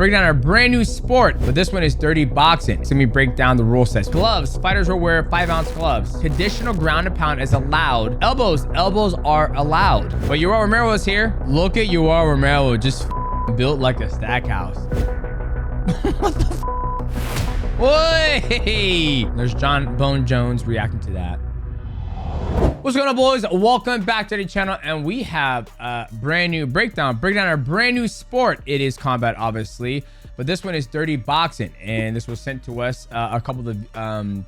break down our brand new sport, but this one is dirty boxing. So let me break down the rule sets. Gloves, fighters will wear 5-ounce gloves. Conditional ground and pound is allowed. Elbows are allowed. But Yoel Romero is here. Look at Yoel Romero, just built like a stack house. What the Wait! There's John Bone Jones reacting to that. What's going on, boys? Welcome back to the channel, and we have a brand new breakdown our brand new sport. It is combat, obviously, but this one is dirty boxing, and this was sent to us. A couple of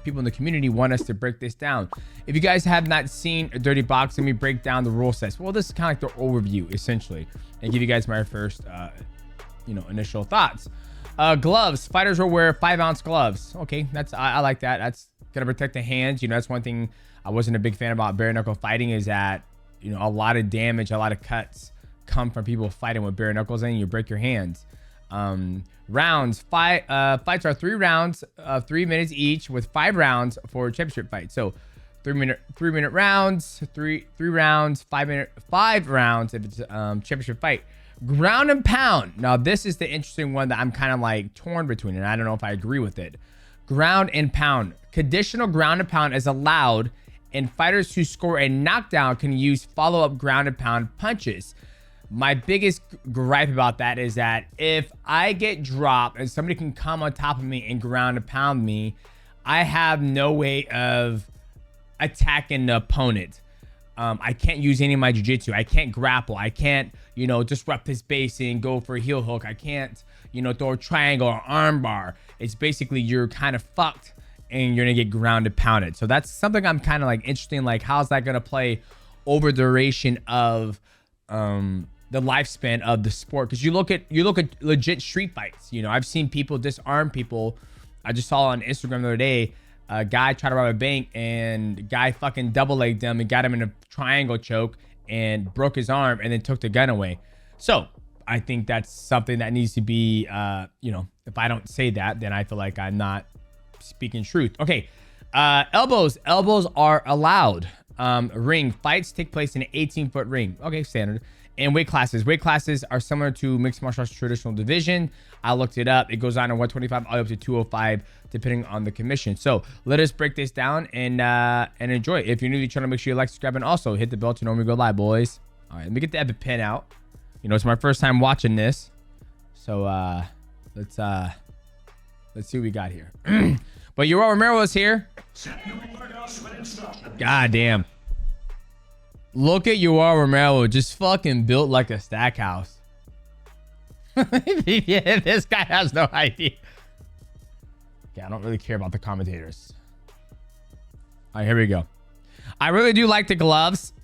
people in the community want us to break this down. If you guys have not seen dirty boxing, we break down the rule sets. Well, this is kind of like the overview, essentially, and give you guys my first initial thoughts. Gloves, fighters will wear 5-ounce gloves. Okay, I like that. That's gonna protect the hands. That's one thing I wasn't a big fan about bare knuckle fighting, is that a lot of damage, a lot of cuts come from people fighting with bare knuckles, and you break your hands. Rounds, fights are 3 rounds, 3 minutes each, with 5 rounds for a championship fight. So 3 minute rounds, three rounds, 5 rounds if it's championship fight. Ground and pound. Now this is the interesting one that I'm kind of like torn between, and I don't know if I agree with it. Ground and pound. Conditional ground and pound is allowed, and fighters who score a knockdown can use follow-up ground and pound punches. My biggest gripe about that is that if I get dropped and somebody can come on top of me and ground and pound me, I have no way of attacking the opponent. I can't use any of my jiu-jitsu. I can't grapple. I can't, disrupt his base and go for a heel hook. I can't, throw a triangle or arm bar. It's basically you're kind of fucked and you're gonna get ground and pounded. So that's something I'm kind of like interesting. Like, how's that gonna play over duration of the lifespan of the sport? Because you look at legit street fights. I've seen people disarm people. I just saw on Instagram the other day, a guy tried to rob a bank, and guy fucking double legged him and got him in a triangle choke and broke his arm and then took the gun away. So I think that's something that needs to be, if I don't say that, then I feel like I'm not speaking truth. Okay. Elbows are allowed. Ring fights take place in an 18-foot ring. Okay, standard. And weight classes are similar to mixed martial arts traditional division. I looked it up. It goes on to 125 all the way up to 205 depending on the commission. So let us break this down and enjoy. If you're new to the channel, make sure you like, subscribe, and also hit the bell to know when we go live, boys. All right, let me get the epic pen out. It's my first time watching this, so let's see what we got here. But Yoel Romero is here. God damn. Look at Yoel Romero, just fucking built like a stack house. Yeah, this guy has no idea. Yeah, I don't really care about the commentators. All right, here we go. I really do like the gloves.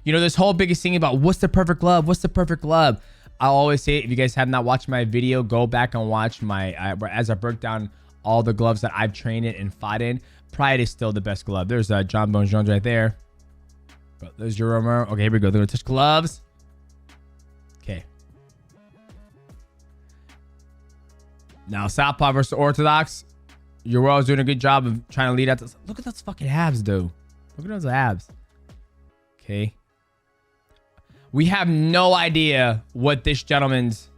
This whole biggest thing about what's the perfect glove? What's the perfect glove? I always say, if you guys have not watched my video, go back and watch my, as I broke down all the gloves that I've trained in and fought in. Pride is still the best glove. There's John Bone Jones right there. There's Yoel Romero. Okay, here we go. They're gonna touch gloves. Okay. Now, Southpaw versus Orthodox. Yoel's doing a good job of trying to lead out this. Look at those fucking abs, dude. Look at those abs. Okay. We have no idea what this gentleman's.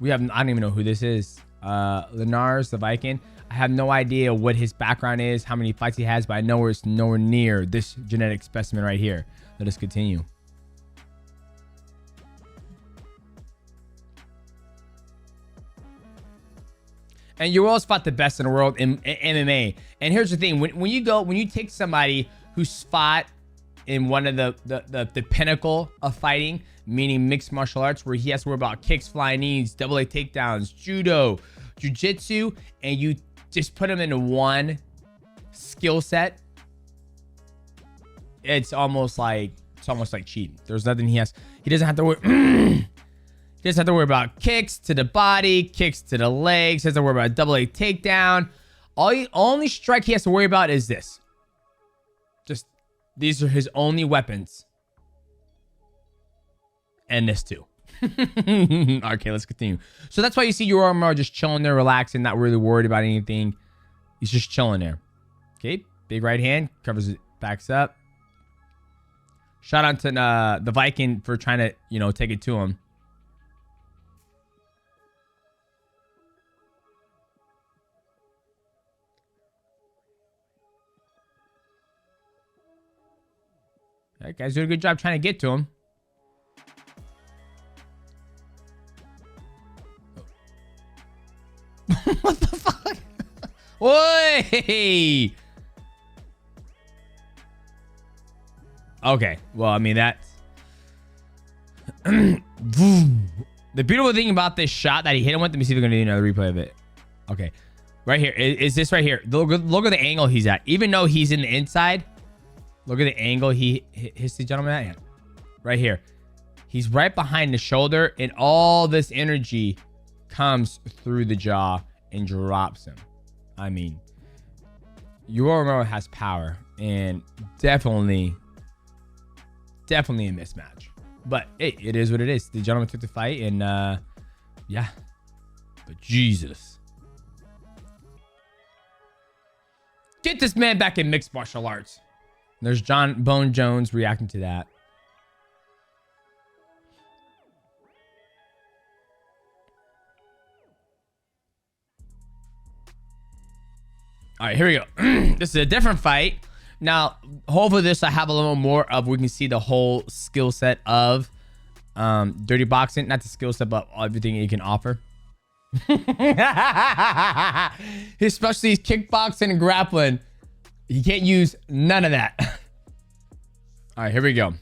I don't even know who this is. Linhares, the Viking. I have no idea what his background is, how many fights he has, but I know it's nowhere near this genetic specimen right here. Let us continue. And Yoel's fought the best in the world in MMA. And here's the thing: when you take somebody who's fought in one of the pinnacle of fighting, meaning mixed martial arts, where he has to worry about kicks, flying knees, double leg takedowns, judo, jiu-jitsu, and you just put him into one skill set, it's almost like cheating. There's nothing he doesn't have to worry. He doesn't have to worry about kicks to the body, kicks to the legs. He doesn't worry about a double leg takedown. Only strike he has to worry about is this. Just these are his only weapons, and this too. Okay, let's continue. So that's why you see Yoel Romero just chilling there, relaxing, not really worried about anything. He's just chilling there. Okay, big right hand, covers it, backs up. Shout out to the Viking for trying to, take it to him. That guy's doing a good job trying to get to him. What the fuck? Oi! Okay. Well, I mean, that's... The beautiful thing about this shot that he hit him with, let me see if we're going to do another replay of it. Okay. Right here. Is this right here? Look at the angle he's at. Even though he's in the inside, look at the angle he hits the gentleman at. Yeah. Right here. He's right behind the shoulder, and all this energy comes through the jaw and drops him. I mean, Yoel Romero has power, and definitely a mismatch. But hey, it is what it is. The gentleman took the fight, and yeah. But Jesus. Get this man back in mixed martial arts. There's John Bone Jones reacting to that. All right, here we go. This is a different fight. Now, hopefully this I have a little more of, we can see the whole skill set of dirty boxing. Not the skill set, but everything you can offer. Especially kickboxing and grappling. You can't use none of that. All right, here we go.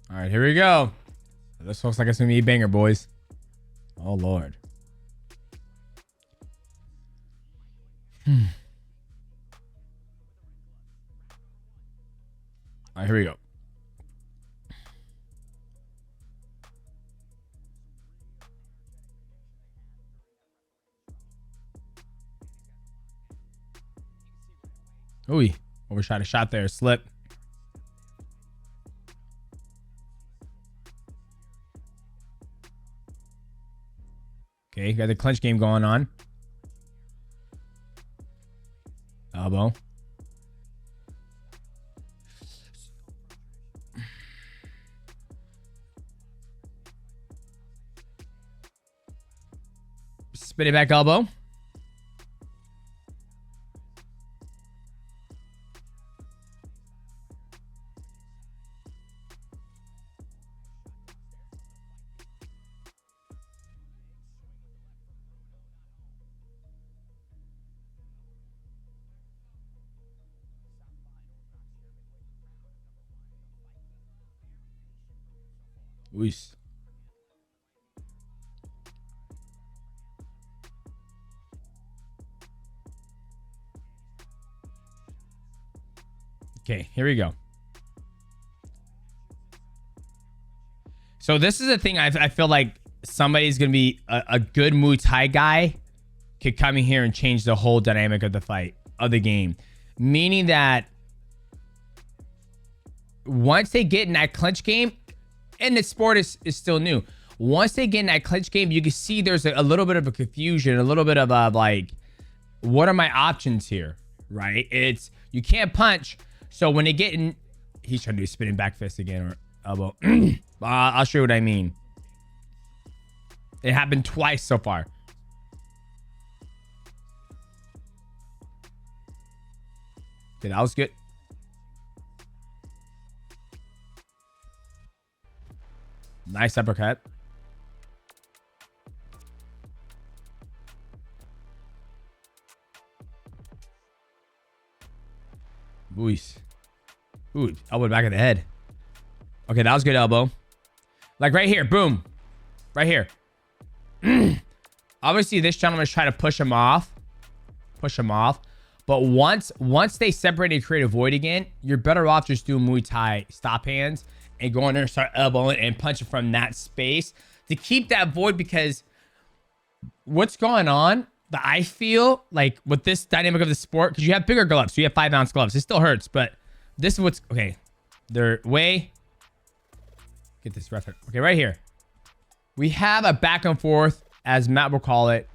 All right, here we go. This looks like it's gonna be a banger, boys. Oh Lord. All right, here we go. Ooh, overshot a shot there, slip. Okay, got the clinch game going on. Elbow. Spinning back elbow. Luis. Okay, here we go. So this is a thing I feel like somebody's going to be a good Muay Thai guy could come in here and change the whole dynamic of the fight, of the game. Meaning that once they get in that clinch game, and the sport is still new. Once they get in that clinch game, you can see there's a little bit of a confusion, a little bit of a like, what are my options here, right? It's, you can't punch. So when they get in, he's trying to do spinning back fist again or elbow. I'll show you what I mean. It happened twice so far. Okay, that was good. Nice uppercut. Boys. Ooh, elbow back of the head. Okay, that was good elbow. Like right here, boom. Right here. Obviously, this gentleman is trying to push him off. Push him off. But once they separate and create a void again, you're better off just doing Muay Thai stop hands and go in there and start elbowing and punching from that space to keep that void, because what's going on, I feel like with this dynamic of the sport, because you have bigger gloves, so you have 5-ounce gloves. It still hurts, but this is what's, okay. They're way, get this reference. Okay, right here. We have a back and forth, as Matt will call it,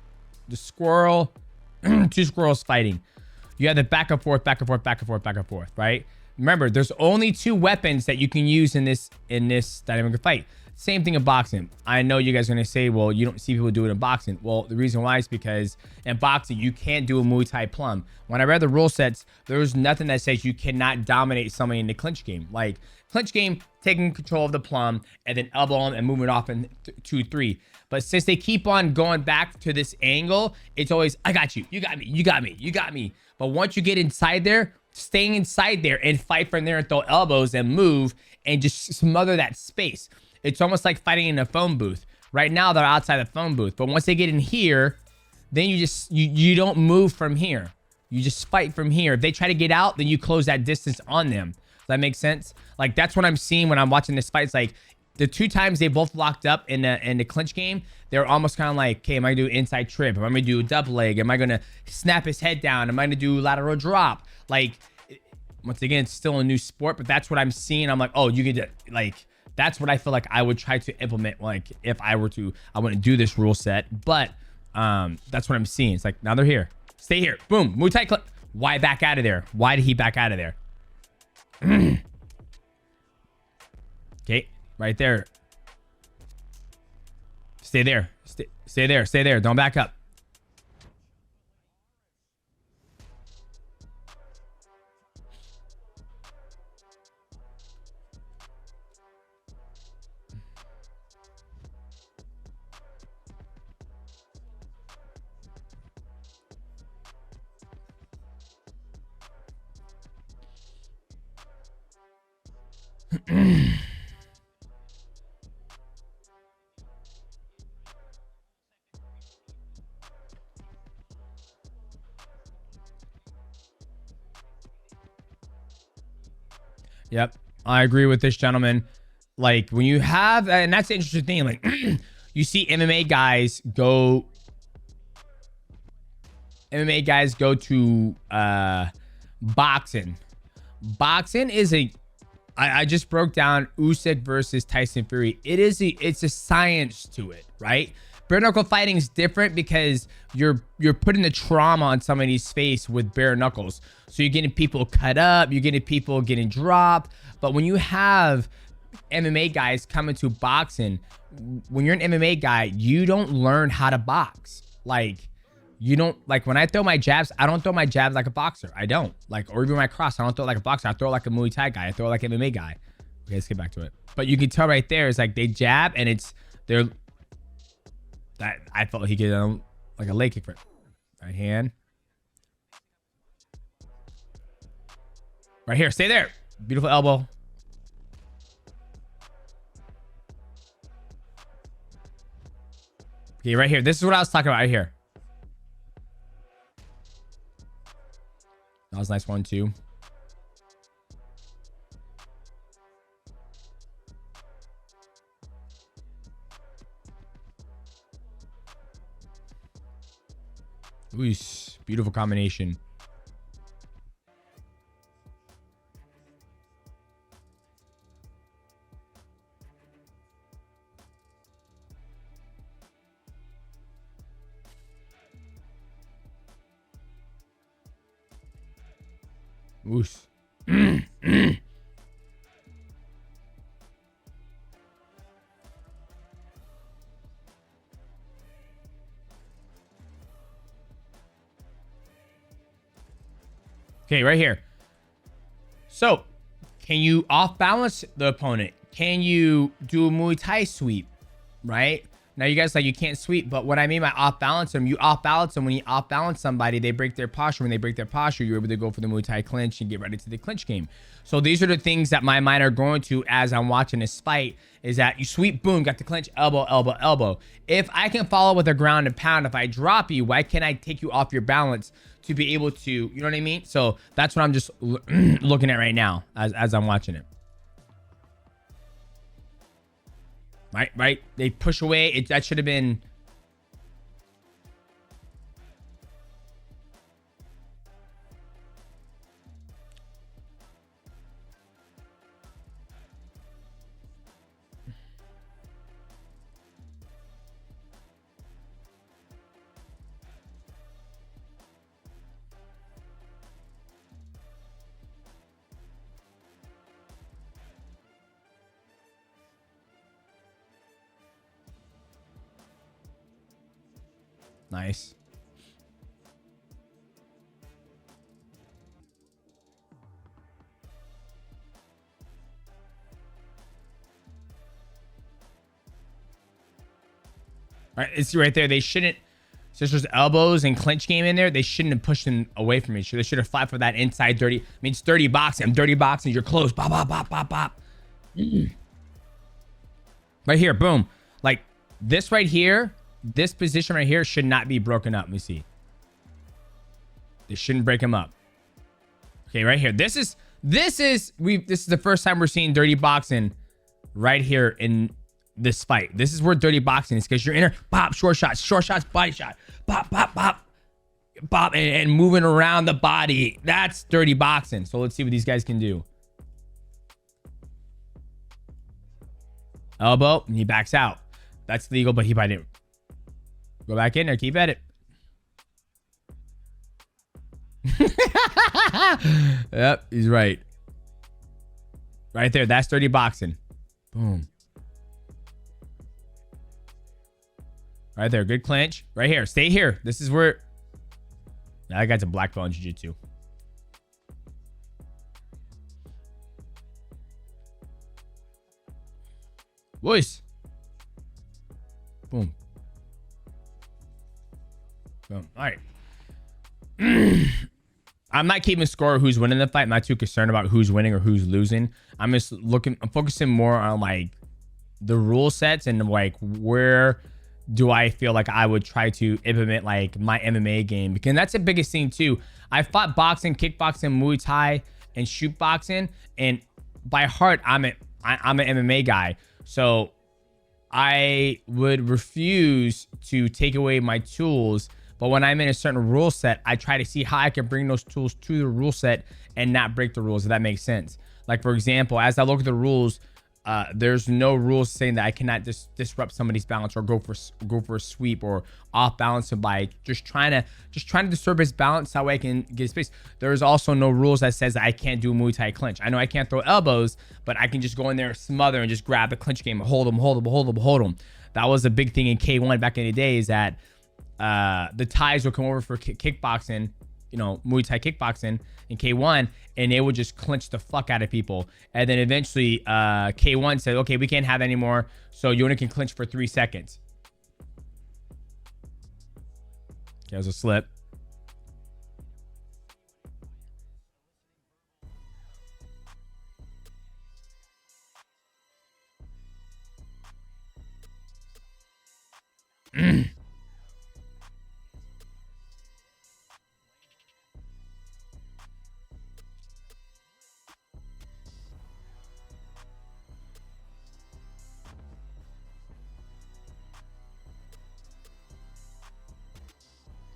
the squirrel, two squirrels fighting. You have the back and forth, back and forth, back and forth, back and forth, right? Remember, there's only two weapons that you can use in this dynamic fight. Same thing in boxing. I know you guys are going to say, well, you don't see people do it in boxing. Well, the reason why is because in boxing, you can't do a Muay Thai plum. When I read the rule sets, there's nothing that says you cannot dominate somebody in the clinch game. Like clinch game, taking control of the plum and then elbow them and moving it off in 2-3. But since they keep on going back to this angle, it's always, I got you. You got me. You got me. You got me. But once you get inside there, staying inside there and fight from there and throw elbows and move and just smother that space. It's almost like fighting in a phone booth. Right now, they're outside the phone booth. But once they get in here, then you just, you don't move from here. You just fight from here. If they try to get out, then you close that distance on them. Does that make sense? Like, that's what I'm seeing when I'm watching this fight. It's like, the 2 times they both locked up in the clinch game, they're almost kind of like, okay, am I going to do inside trip? Am I going to do a double leg? Am I going to snap his head down? Am I going to do lateral drop? Like, once again, it's still a new sport, but that's what I'm seeing. I'm like, oh, you get to, like, that's what I feel like I would try to implement. Like, if I were to, I wouldn't do this rule set, but that's what I'm seeing. It's like, now they're here. Stay here. Boom. Muay Thai clip. Why back out of there? Why did he back out of there? Okay. Right there. Stay there. Stay there. Stay there. Don't back up. Yep, I agree with this gentleman. Like, when you have, and that's the interesting thing, like, you see MMA guys go to boxing. Boxing is I just broke down Usyk versus Tyson Fury. It's a science to it, right? Bare knuckle fighting is different because you're putting the trauma on somebody's face with bare knuckles. So you're getting people cut up, you're getting people getting dropped. But when you have MMA guys coming to boxing, when you're an MMA guy, you don't learn how to box. Like, you don't, like, when I throw my jabs, I don't throw my jabs like a boxer. I don't. Like, or even my cross, I don't throw it like a boxer. I throw it like a Muay Thai guy. I throw it like an MMA guy. Okay, let's get back to it. But you can tell right there, it's like they jab and they're, that I felt he could like a leg kick for it. Right hand. Right here. Stay there. Beautiful elbow. Okay, right here. This is what I was talking about right here. That was a nice one too. Ooh, beautiful combination. Oof. Okay, right here. So, can you off balance the opponent? Can you do a Muay Thai sweep? Right? Now, you guys like, you can't sweep, but what I mean by off balance them, you off balance them. When you off balance somebody, they break their posture. When they break their posture, you're able to go for the Muay Thai clinch and get ready to the clinch game. So these are the things that my mind are going to as I'm watching this fight, is that you sweep, boom, got the clinch, elbow, elbow, elbow. If I can follow with a ground and pound, if I drop you, why can't I take you off your balance to be able to, you know what I mean? So that's what I'm just looking at right now as I'm watching it. Right. They push away. That should have been. Nice. All right, it's right there. They shouldn't. Since there's elbows and clinch game in there, they shouldn't have pushed him away from each other. They should have fought for that inside dirty. I mean, it's dirty boxing. I'm dirty boxing. You're close. Bop, bop, bop, bop, bop. Right here, boom. Like this right here, this position right here should not be broken up. Let me see. They shouldn't break him up. Okay, right here. This is the first time we're seeing dirty boxing right here in this fight. This is where dirty boxing is, because you're in there, pop, short shots, body shot, pop, pop, pop, pop, and moving around the body. That's dirty boxing. So let's see what these guys can do. Elbow, and he backs out. That's legal, but he probably didn't. Go back in there, keep at it. Yep, he's right. Right there, that's dirty boxing. Boom. Right there, good clinch. Right here, stay here. This is where... Now that guy's a black belt in jiu-jitsu. Voice. Boom. Boom. All right. I'm not keeping score of who's winning the fight. I'm not too concerned about who's winning or who's losing. I'm just looking... I'm focusing more on, like, the rule sets and, like, where... do I feel like I would try to implement like my MMA game? Because that's the biggest thing too. I fought boxing, kickboxing, Muay Thai, and shoot boxing, and by heart I'm an MMA guy. So I would refuse to take away my tools, but when I'm in a certain rule set, I try to see how I can bring those tools to the rule set and not break the rules, if that makes sense. Like for example, as I look at the rules, there's no rules saying that I cannot disrupt somebody's balance or go for a sweep or off balance him by just trying to disturb his balance. That way I can get space. There's also no rules that says that I can't do Muay Thai clinch. I know I can't throw elbows, but I can just go in there, smother, and just grab the clinch game, hold him. That was a big thing in K1 back in the day, is that the Thais would come over for kickboxing, you know, Muay Thai kickboxing in K1, and they would just clinch the fuck out of people. And then eventually K1 said, okay, we can't have any more, so you only can clinch for 3 seconds. Okay, that was a slip.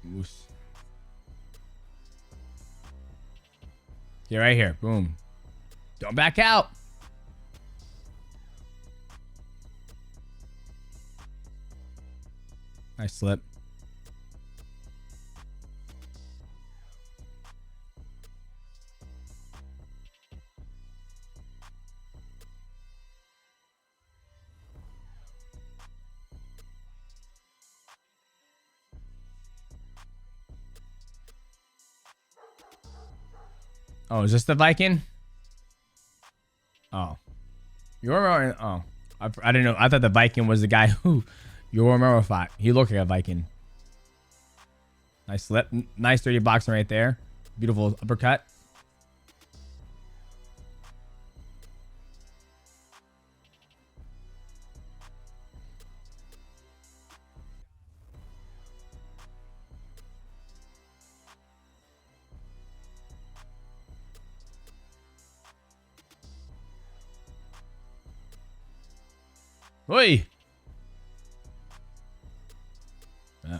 Moose. Get right here. Boom. Don't back out. Nice slip. Oh, is this the Viking? Oh. Yoel Romero. Oh. I didn't know. I thought the Viking was the guy who Yoel Romero fought. He looked like a Viking. Nice slip. Nice dirty boxing right there. Beautiful uppercut. Oi! Yeah,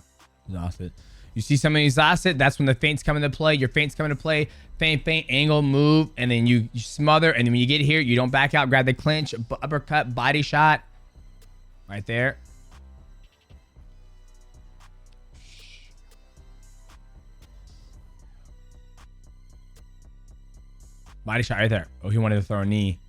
exhausted. You see somebody exhausted, that's when the feints come into play. Your feints come into play. Feint, angle, move, and then you smother. And then when you get here, you don't back out. Grab the clinch, uppercut, body shot. Right there. Body shot right there. Oh, he wanted to throw a knee.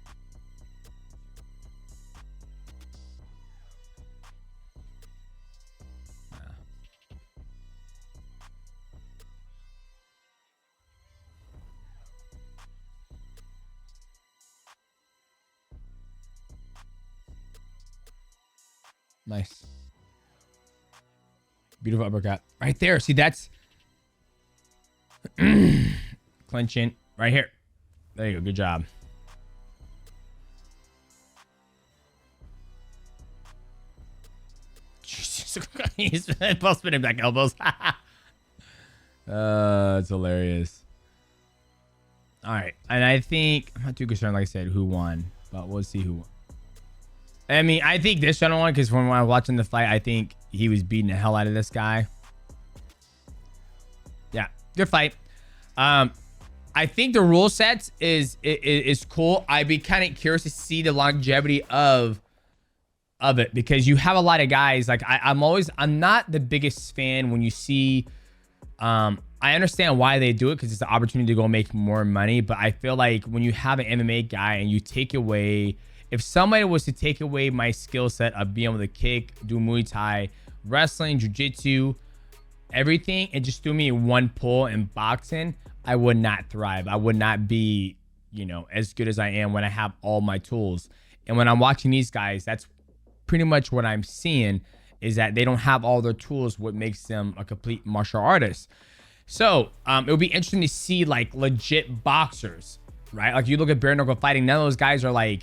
Nice. Beautiful uppercut. Right there. See, that's clinching right here. There you go. Good job. Jesus. He's both spinning back elbows. It's hilarious. All right. And I think I'm not too concerned, like I said, who won, but we'll see who won. I mean, I think this gentleman won because when I was watching the fight, I think he was beating the hell out of this guy. Yeah, good fight. I think the rule sets is cool. I'd be kind of curious to see the longevity of it because you have a lot of guys. Like I'm not the biggest fan when you see. I understand why they do it because it's an opportunity to go make more money. But I feel like when you have an MMA guy and you take away. If somebody was to take away my skill set of being able to kick, do Muay Thai, wrestling, jiu-jitsu, everything, and just threw me in one pull in boxing, I would not thrive. I would not be, you know, as good as I am when I have all my tools. And when I'm watching these guys, that's pretty much what I'm seeing is that they don't have all their tools, what makes them a complete martial artist. So it would be interesting to see like legit boxers, right? Like you look at bare knuckle fighting, none of those guys are like,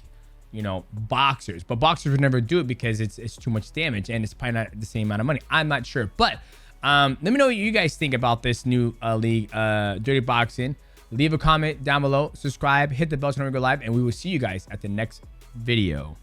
you know, boxers, but boxers would never do it because it's too much damage and it's probably not the same amount of money. I'm not sure, but let me know what you guys think about this new league, Dirty Boxing. Leave a comment down below, subscribe, hit the bell to never go live, and we will see you guys at the next video.